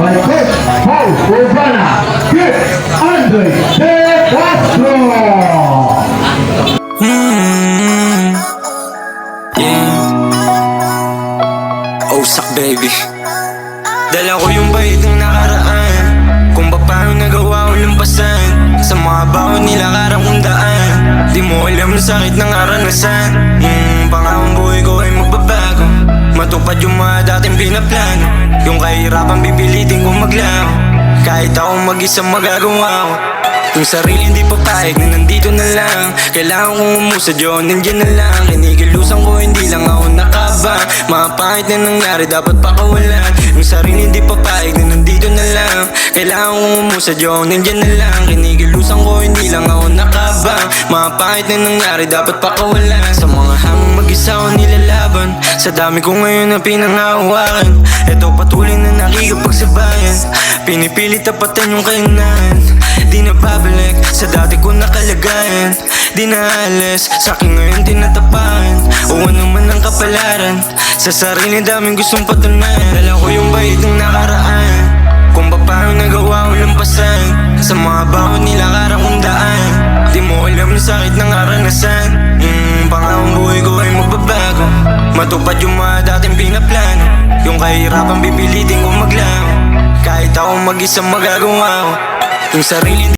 by Coach Paul Urbana, Kid Andre De Castro. Yeah. Osak baby. Dala ko yung bait ng nakaraan, kung paano nagawa ko lampasan sa mga baon nila karang kung daan. Di mo alam yung sakit ng karanasan. Pangakong buhay ko ay magbabago, matupad yung mga dating pinaplano. Yung kahirapan pipilitin kong maglaho, kahit ako mag-isa magagawa ko. Yung sarili hindi papayag na nandito na lang, kailangan kong umusad yun, nandiyan na lang. Kinikilusan ko hindi lang ako nakabang, mga pangit na nangyari dapat pakawalan. Yung sarili hindi papayag na nandito na lang, kailangan kong umusad yun, nandiyan na lang. Kinikilusan ko hindi lang ako nakabang, mga pangit na nangyari dapat pakawalan. Sa mga hamong mag-isa ko nilalaban, sa dami ko ngayon na pinangahawakan. Eto patuloy na nakikipagsabayan, pinipilit tapatan yung kainahan. Di na babalik sa dati ko nakalagayan, di na alis, sa'kin ngayon tinatapakan. O ano man ang kapalaran, sa sarili daming gustong patunayan. Dala ko yung bait ng nakaraan, kung paano nagawa ko lampasan sa mga baon nila karang kung daan. Di mo alam yung sakit ng karanasan. Pangakong buhay ko ay magbabago, matupad yung mga dating pinaplano. Yung kahirapan pipilitin kong maglaho, kahit ako mag-isa magagawa ko. Yung sarili